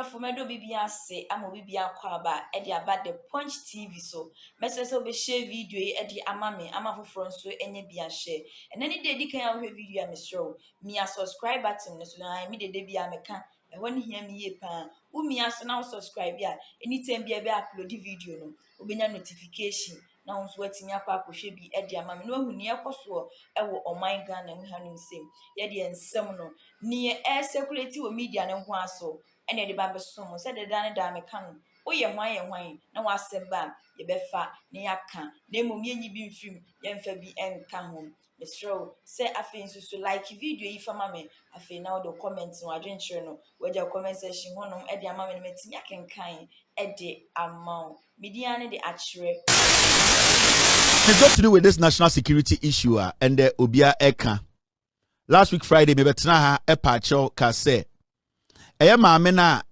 for me do bibia say amo bibia kwaba e dey about the Punch TV so message so be share video e dey amame amafoforo so enye bia share and any day di kan ya hwe video am show me a subscribe button so na me dey bia meka e woni hia me ye pa wo me aso na subscribe ya anytime bia be upload video no obenya notification na unso watimi akwa akohwe bi e dey amame no ahuni ekoso e wo oman Ghana mu hanim sem ye dey ensem no ni e circulate wo media ne ho aso ene de ba besom se de dan da meka no oye hwan na wasemba ye befa ne yaka na emom yenyi bi mfim ye mfa bi enka ho mesro se afi nsusu like video yi fama me afi na do comment no adwenkyere no waja comment section honom e de ama me metimi akenkan e de amount media ne de akire. It's got to do with this national security issue and the Obia Eka. Last week Friday, me betena ha epacho ka se. Eye maame na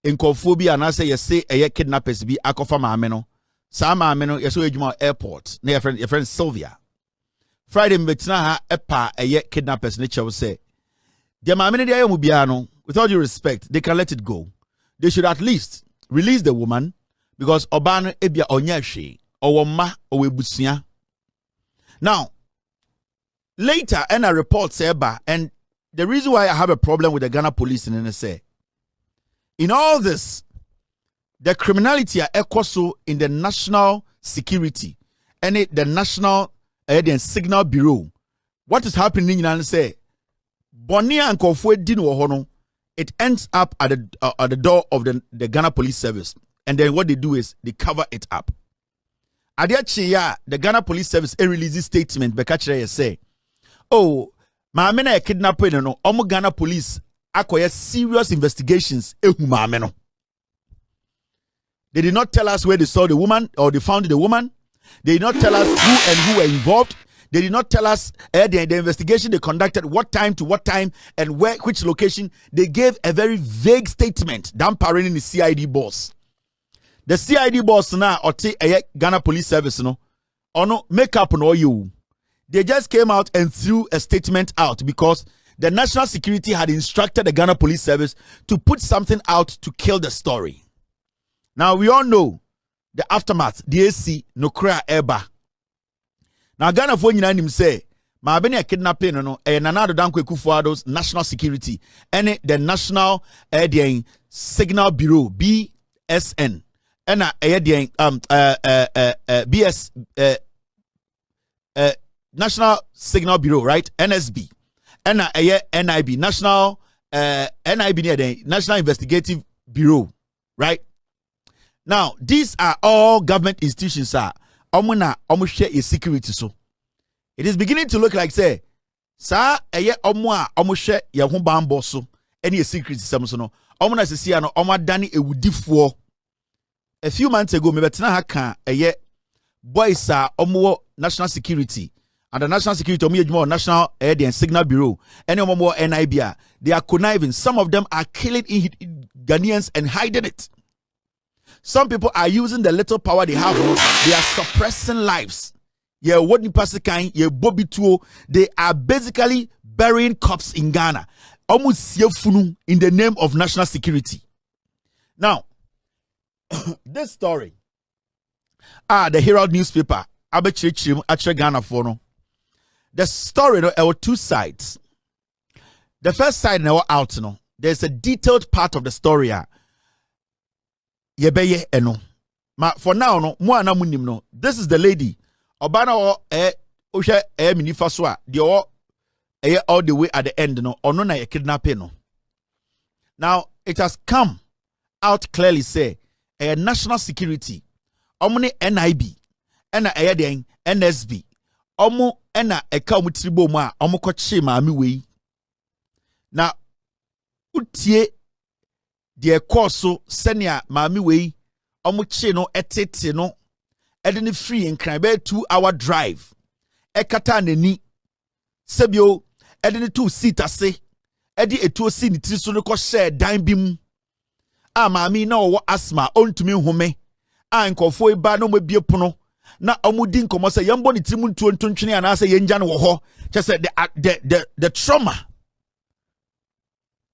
nkofobia na say yese eye kidnappers bi akofa maame no. Sa maame no yeso ejuma airport. Na your friend Sylvia. Friday me betena ha epa eye kidnappers ne chew say. The maame ne dey mu bia no, with all due respect, they can let it go. They should at least release the woman because oba no ebia onya hwe. Owoma owebusia. Now, later, and a report said, and the reason why I have a problem with the Ghana police in NSA, in all this, the criminality are echoso in the national security and the national signal bureau. What is happening in NSA? Bonia and Kofwe Dino Hono, it ends up at the door of the Ghana police service, and then what they do is they cover it up. Adiachi the Ghana police service release statement bekachire say, oh, maame na kidnapping no, omo Ghana police akoye serious investigations ehu maame no. They did not tell us where they saw the woman or they found the woman. They did not tell us who were involved. They did not tell us the investigation they conducted, what time to what time and which location. They gave a very vague statement. Dampering in the CID boss. The CID boss now or Ghana police service no ono make up no you. They just came out and threw a statement out because the national security had instructed the Ghana police service to put something out to kill the story. Now we all know the aftermath. The AC no kra eba. Now Ghana for nyina nim say ma be na kidnapping no Nana Dankwa Akufo-Addo's national security and the national signal bureau BSN. And National Signal Bureau, right? NSB. And NIB, National NIB, National Investigative Bureau, right? Now, these are all government institutions. Almost share a security. So it is beginning to look like say, sa almost share ya humba so any security. Samusono, almost see no dani e wudifo. A few months ago, me betena haka boys omo national security and the national security omo national signal bureau any omo NIB they are conniving. Some of them are killing Ghanaians and hiding it. Some people are using the little power they have. They are suppressing lives. Yeah, what ni pasikain, yeah, Bobby Tuo. They are basically burying cops in Ghana. Almost in the name of national security. Now. This story, the Herald newspaper, Ghana for no. The story, there were two sides. The first side, now out, no. There's a detailed part of the story. Yebeye eno. Ma for now, no. Mo anamunim no. This is the lady. Obana o ushe minifaswa. The all the way at the end, no. Ono na kidnapping no. Now it has come out clearly say. National security, omune NIB, ena den NSB, omu ena eka omutribo mu a omukoche maami wei. Na utie de ekoso senia maami wei omuche no etete no ede ne free nkran be 2-hour drive. Ekata nani sebio ede ne 2 seat ase ede etuo si ni triso no ko share dan bi mu. Mami na owo asma ontumi home nkofo eba no mabie pono na omudi nkomo se yembo ni timu ntuo ntontwene ana se yenja no wo ho che the trauma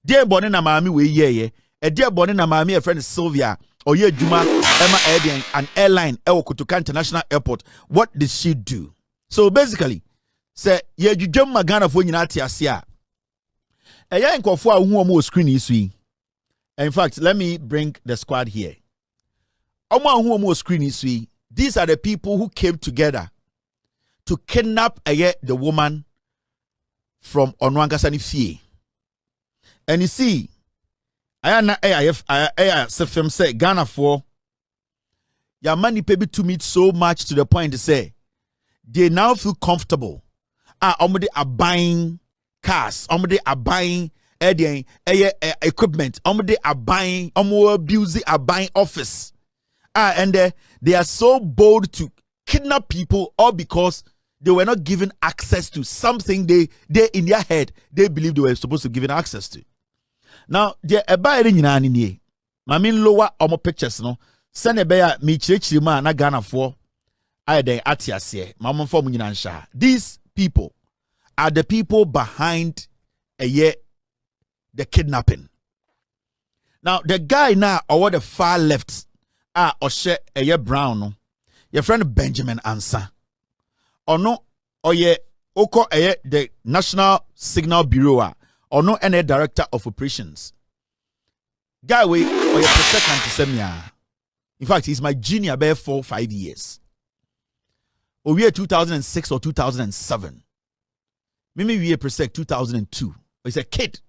de bone na mami we yeye A dear bonnie na mami a friend Sylvia or ye Juma Emma Edian an airline Kutuka International Airport. What did she do? So basically, say ye jujum magana for Unati Asia. A young for who almost screen is we. In fact, let me bring the squad here. Who screen is we. These are the people who came together to kidnap the woman from Onwankasani Fie. And you see, I say Ghana for your money pay to meet so much to the point to say they now feel comfortable. Somebody are buying cars, somebody are buying equipment, somebody are buying abusing are buying office. And they are so bold to kidnap people all because they were not given access to something they in their head they believe they were supposed to give access to. Now, the abide in Yanini, Mamin lower omo pictures no, send a bear me chirima na Ghana for I de atiase, Mamma for Munansha. These people are the people behind the kidnapping. Now, the guy now over the far left Oshe Brown no. Your friend Benjamin Ansah. Or no, or ye oko the National Signal Bureau or no any director of operations. Guy we or your second. In fact, he's my junior by 4 or 5 years. Or we 2006 or 2007. Maybe we 2002. He's a kid.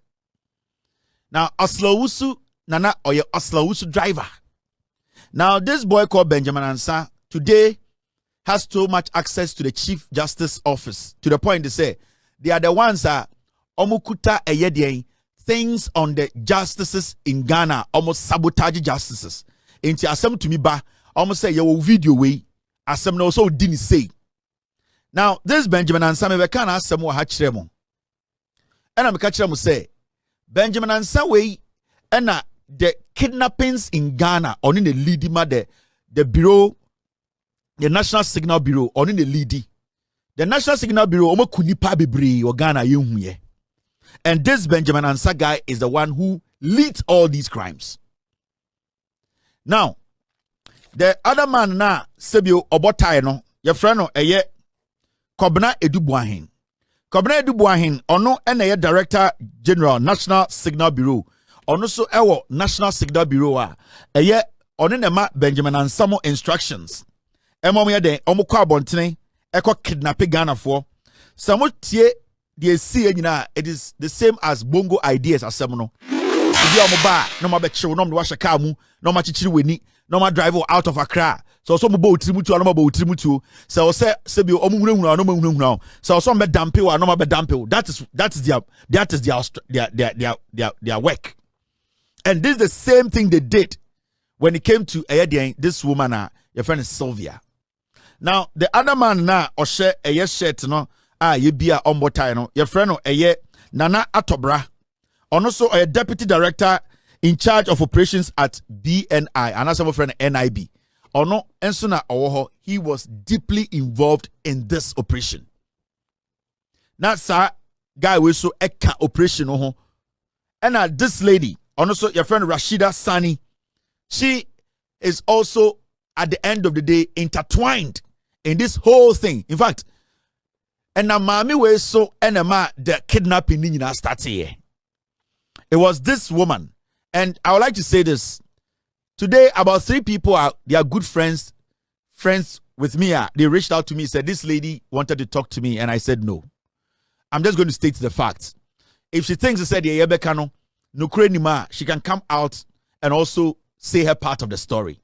Now Oslawusu Nana or your Oslawusu driver. Now, this boy called Benjamin Ansah today has so much access to the Chief Justice Office to the point they say they are the ones that omukuta eyedien things on the justices in Ghana almost sabotage justices. Into asem to me ba almost say your video way asem no so didn't say. Now, this Benjamin Ansah me can asem wa hachiremo. And I'm catching say Benjamin Ansah way and the kidnappings in Ghana on in the leading the bureau, the National Signal Bureau on in the leading. The National Signal Bureau omo kunipa bebre or Ghana yunye. And this Benjamin Ansah guy is the one who leads all these crimes. Now, the other man na Sebio Obotai no, your friend no Kobna Edubuahin. Kobna Edubuahin ono ene Director General National Signal Bureau. Ono so ewo National Signal Bureau ono nema Benjamin Ansah instructions. Emo me den omo kwa abontene eko kidnap Ghana for. Samo tie the see nyina it is the same as bongo ideas asem no. Obi omo ba no ma be chill no ma washa car mu no ma chichiri weni no ma drive out of Accra. So mo bo utirimutu no ma bo utirimutu. So say bi omo hunahuna no ma hunahuna. So me dampe wa no ma be dampe. That is their work. And this is the same thing they did when it came to this woman, your friend is Sylvia. Now, the other man na Oshe shirt no ye bia ombotai no your friend no Nana Atobra. Also a deputy director in charge of operations at BNI, and as my friend NIB. Ono ensuna owo he was deeply involved in this operation. Now, sir, guy we so eka operation oho. And this lady, also your friend Rashida Sani, she is also at the end of the day intertwined in this whole thing. In fact, and now mommy we so enema the kidnapping in start here. It was this woman, and I would like to say this today. About 3 people they are good friends with me. They reached out to me, said this lady wanted to talk to me, and I said no. I'm just going to state the facts. If she thinks she said no, she can come out and also say her part of the story.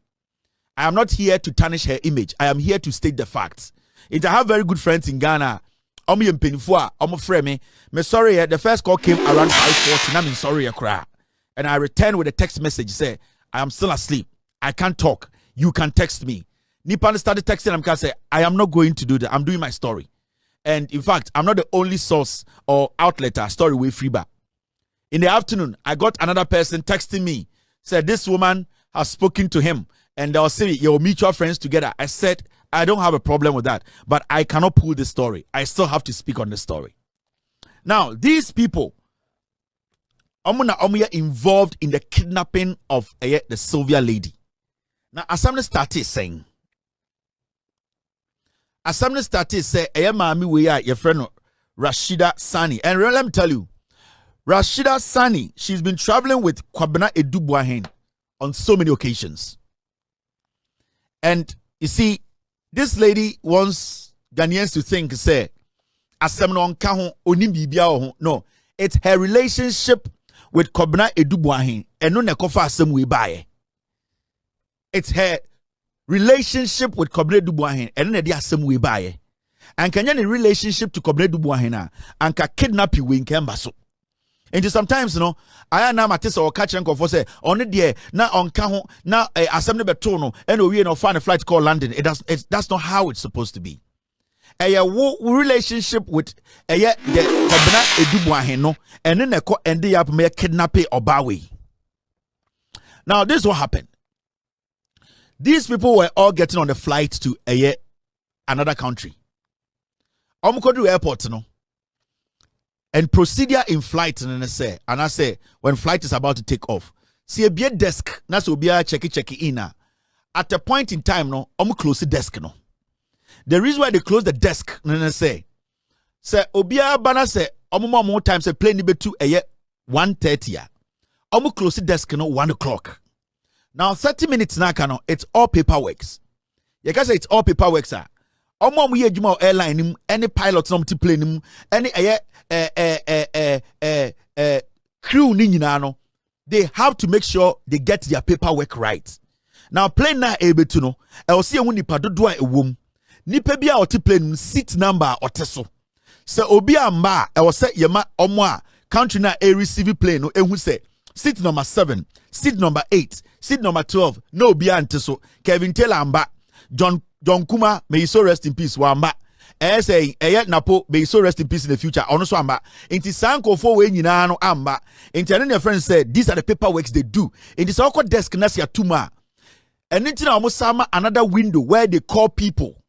I am not here to tarnish her image. I am here to state the facts. I have very good friends in Ghana. Me sorry, the first call came around 5:40. I'm sorry, and I returned with a text message. Say, I am still asleep. I can't talk. You can text me. Nipan started texting. I'm say, I am not going to do that. I'm doing my story. And in fact, I'm not the only source or outlet story with Freeba. In the afternoon, I got another person texting me. Said this woman has spoken to him, and they'll say your mutual friends together. I said, I don't have a problem with that, but I cannot pull this story. I still have to speak on the story. Now, these people omu involved in the kidnapping of the Sylvia lady. Now, Assembly started saying, say, mami we are your friend Rashida Sani. And let me tell you, Rashida Sani, she's been traveling with Kwabena Edubwahen on so many occasions. And you see, this lady wants Ghanaians to think, say, no, it's her relationship with Kwabena Edubwahen and no nekofa asem we buy. It's her relationship with Kwabena Edubwahen and no de asem we buy. And can you relationship to Kwabena Edubwahen and can kidnap you in Kembaso? And sometimes, I am now Matissa or catching for say, on the day, now on Kaho, now assembly betono, and we find a flight called London. That's not how it's supposed to be. A relationship with the Kwabena Edubwahen, and then they end up me kidnapping or Bawi. Now, this is what happened. These people were all getting on the flight to another country. Omukodu airport, and procedure in flight, and I say, when flight is about to take off, see a beer desk, na so be a check in. At a point in time, close the desk, The reason why they close the desk, say obia bana say, more times say plane be to 1:30. Close the desk, 1 o'clock. Now 30 minutes now, it's all paperwork. You can say it's all paperwork, sir. We airline, any pilots not plane, any crew they have to make sure they get their paperwork right. Now plane na able to know. I will see a nipa do a womb. Nipa bia or plane seat number or teso. So obi amba I will say yema omwa country na a receive plane no who say seat number 7, seat number 8, seat number 12. No bia anteso. Kevin Taylor amba John Kuma, may he so rest in peace. Wamba. Say, Napo, may he so rest in peace in the future. Honest Wamba. Inti Sanko for when you know Amba. Inti your friend said, these are the paperwork they do. In this awkward desk, Nasia Tuma. And into almost summer another window where they call people.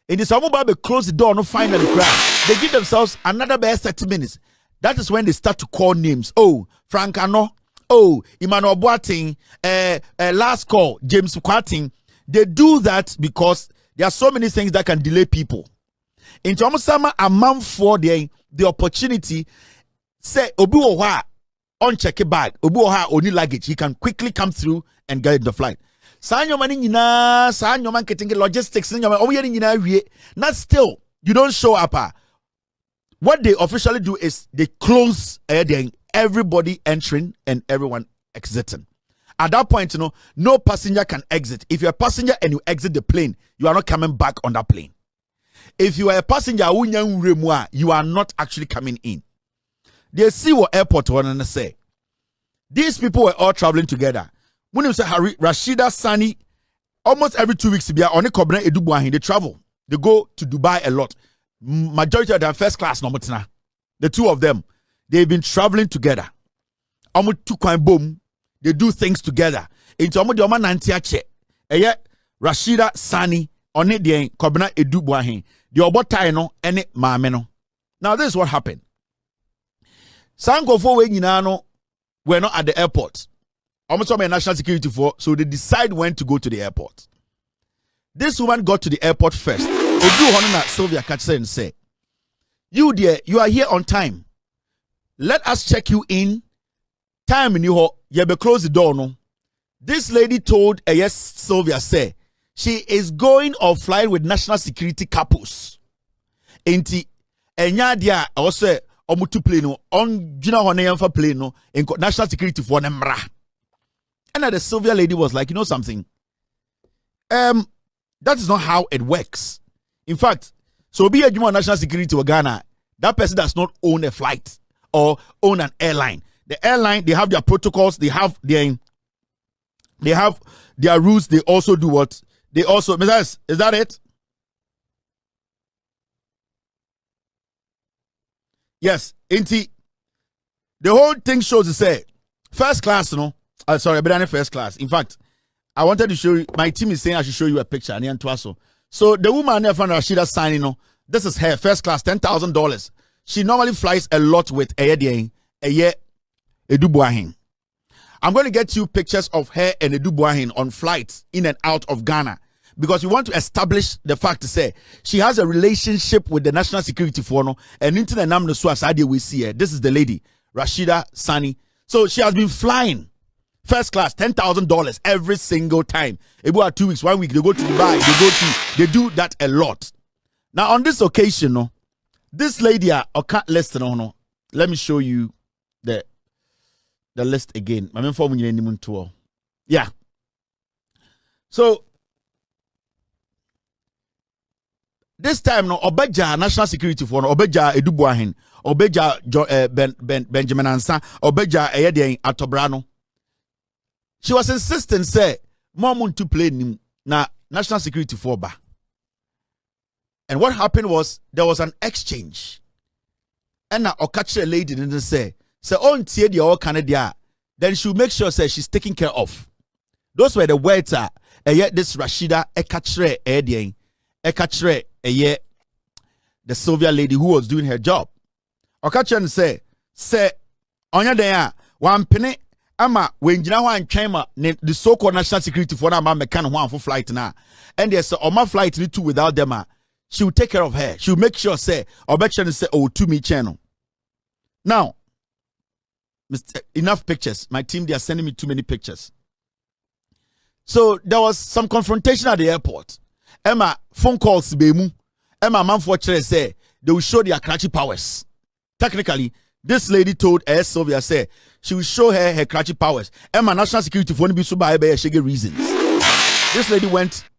In this almost they close the door, no finally crash. They give themselves another best 30 minutes. That is when they start to call names. Oh, Frank Ano. Oh, Emmanuel Boating. Last call, James Quating. They do that because there are so many things that can delay people. In terms of summer, a month for the opportunity, say obi oha on check a bag, obi oha only luggage, he can quickly come through and get the flight. Sanyo mani nina, sanyo man getting logistics, not still, you don't show up. What they officially do is they close everybody entering and everyone exiting. At that point, no passenger can exit. If you're a passenger and you exit the plane, you are not coming back on that plane. If you are a passenger, you are not actually coming in. They see what airport want to say. These people were all traveling together. When you say Rashida Sani, almost every 2 weeks, they travel. They go to Dubai a lot. Majority of them first class, the two of them, they've been traveling together. They do things together. Into Omodioma Nantiache, Rashida Sani, on it the Kwabena Edubwahen, the Obotaino, and it Mameno. Now, this is what happened. Sanko for Wenginano were not at the airport. Almost all my national security for, so they decide when to go to the airport. This woman got to the airport first. Odu Honona Sylvia Katse and say, you dear, you are here on time. Let us check you in. Time in you be close the door no. This lady told yes Sylvia say she is going or flying with national security couples. Enti enya dia also omutu plane no on gina hone for plane no in national security for nemra. And the Sylvia lady was like, you know something? That is not how it works. In fact, so be a national security of Ghana, that person does not own a flight or own an airline. The airline, they have their protocols, they have their rules, they also do what? They also, is that it? Yes, the whole thing shows to say, first class, sorry, but first class. In fact, I wanted to show you, my team is saying I should show you a picture. So the woman there from Rashida signing, this is her first class, $10,000. She normally flies a lot with a year Edubuahin. I'm going to get you pictures of her and Edubuahin on flights in and out of Ghana, because we want to establish the fact to say she has a relationship with the national security for no and into the name no we see her. This is the lady, Rashida Sani. So she has been flying first class, $10,000 every single time. About 2 weeks, 1 week, they go to Dubai, they do that a lot. Now on this occasion, no, this lady can't list no. Let me show you the list again. Yeah. So this time no obeja national security for no obeja Edubuahin, obeja Benjamin Ansa, obeja eyeden Atobrano. She was insisting say mom to play nim na national security for Baah. And what happened was there was an exchange. And now okache lady didn't say on tie the all Canada, then she'll make sure say she's taken care of. Those were the words yet this Rashida ekatre edien ekatre the Sylvia lady who was doing her job. Okache say onya den one penny ama when jina wan twema the so-called national security for na ma mekan ho for flight na, and there's a flight ni too without them she will take care of her. She will make sure say obeche say oh to me channel. Now enough pictures. My team, they are sending me too many pictures. So there was some confrontation at the airport. Emma phone calls bemu. Emma manfortunately say they will show their Karachi powers. Technically, this lady told Sylvia say she will show her Karachi powers. Emma national security for be so by reasons. This lady went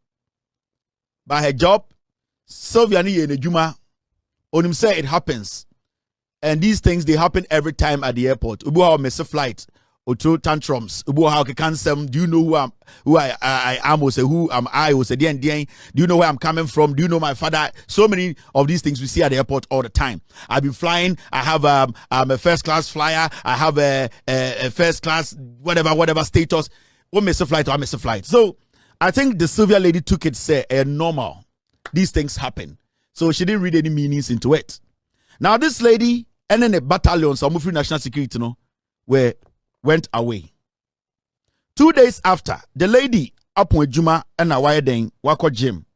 by her job. Sylvia ni in Juma. On him say it happens. And these things, they happen every time at the airport. Ubu how miss a flight or throw tantrums. Ubu how cancel. Do you know who I am? Or say who am I? Or say do you know where I'm coming from? Do you know my father? So many of these things we see at the airport all the time. I've been flying. I have I'm a first class flyer. I have a first class whatever status. What miss a flight? Or I miss a flight. So I think the Sylvia lady took it say normal. These things happen. So she didn't read any meanings into it. Now this lady and then the battalions of free national security went away. 2 days after, the lady up with Juma and a wire then wako gym.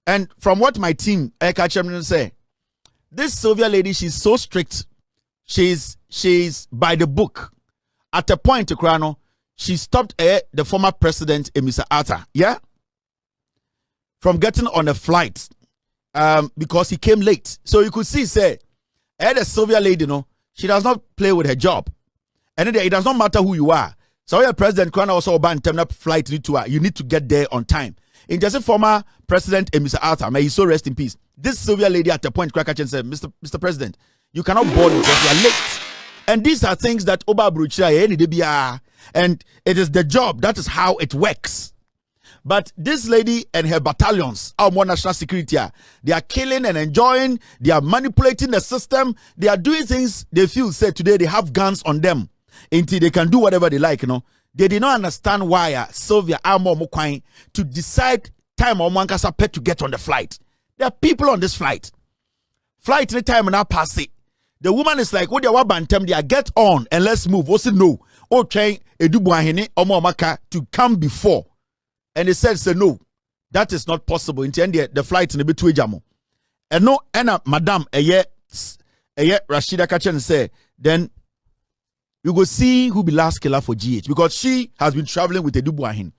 And from what my team say, this Sylvia lady, she's so strict. She's by the book. At a point, Krano, she stopped the former president, Mr. Atta. Yeah. From getting on a flight because he came late. So you could see, say, the Sylvia lady, she does not play with her job. And it does not matter who you are. So your president can also ban terminal flight you need to get there on time. In just a former president, Mr. Arthur, may he so rest in peace. This Sylvia lady at the point cracked and said, Mr. President, you cannot board because you are late. And these are things that Oba Brucha, and it is the job. That is how it works. But this lady and her battalions, our more national security, they are killing and enjoying. They are manipulating the system. They are doing things they feel say today they have guns on them until they can do whatever they like. They did not understand why Sylvia Amo Mukwain to decide time or nkansah pet to get on the flight. There are people on this flight. Flight any time now pass it. The woman is like, what they want bantem, they get on and let's move. What's it no? Okay, Edubuahin or Maka to come before. And they said, no, that is not possible. In the end, the flight in the between jamo. And no, and madam, Rashida Kachan say, then you go see who be last killer for GH, because she has been traveling with Edubuahin.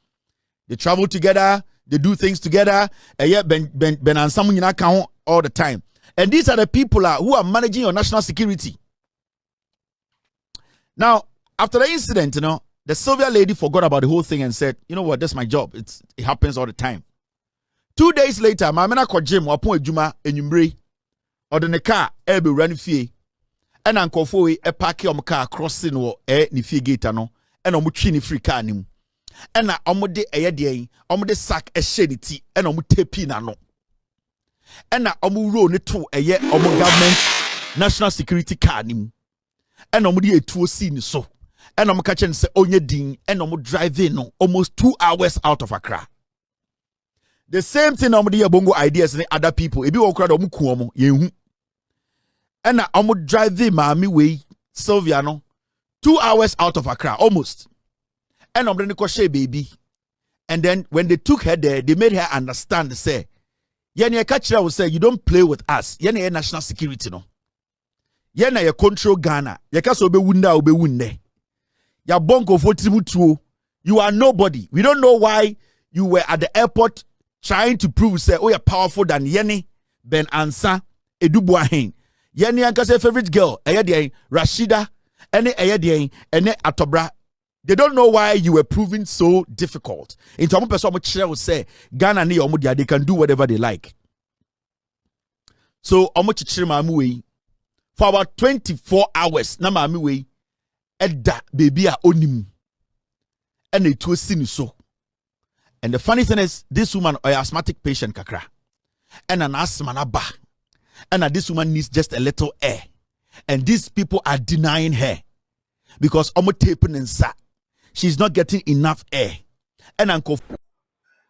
They travel together, they do things together. Ben and someone account all the time. And these are the people who are managing your national security. Now, after the incident, the Sylvia lady forgot about the whole thing and said, you know what, that's my job. It happens all the time. 2 days later, my man called Jim upon Juma and Yumbre or the car be running fee. And Uncle Foy a pack of car crossing or ni fee gate and omuchini free car nim. And omode a day, omode sack a shady tea and omutepina no. And omu roll it to a year omu government national security car nim. And omudi a 2 scene so. And I'm catching say onye ding and I'm driving almost 2 hours out of Accra. The same thing I'm the bongo ideas and other people. If you crowd yehu And I almost drive the mommy way, Sylvia, no, 2 hours out of Accra, almost. And I'm going to share baby. And then when they took her there, they made her understand, say, Yenya Kachira will say, you don't play with us. Yenya national security, no. Yenya you control Ghana. Yakaso be wunda obe wunde. Ya bonko fotimutuo. You are nobody. We don't know why you were at the airport trying to prove, say, oh, you're powerful than Yeni, nkansah, Edubuahin. Yeni Ankase favorite girl, Rashida, ene ene Atobra. They don't know why you were proving so difficult. In some person will say, Ghana ni omudia, they can do whatever they like. So for about 24 hours, na mamiwe edda baby a onim. And it was seen so. And the funny thing is, this woman is asthmatic patient kakra. And an asthma na ba. And this woman needs just a little air. And these people are denying her. Because she's not getting enough air. And uncle.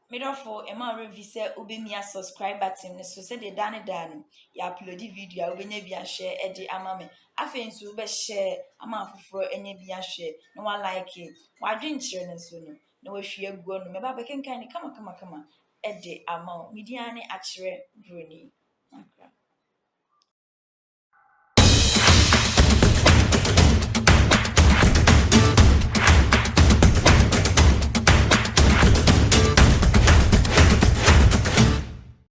Therefore, Emma revise ubimia subscribe button so say the dane ya upload video ubenya bia share edi amame afen so be share ama foforo enye bia share no one like it wa dwenkyere ne so no na wa hwie guo no me ba bekenkan ni kama edi ama media ne akere broni.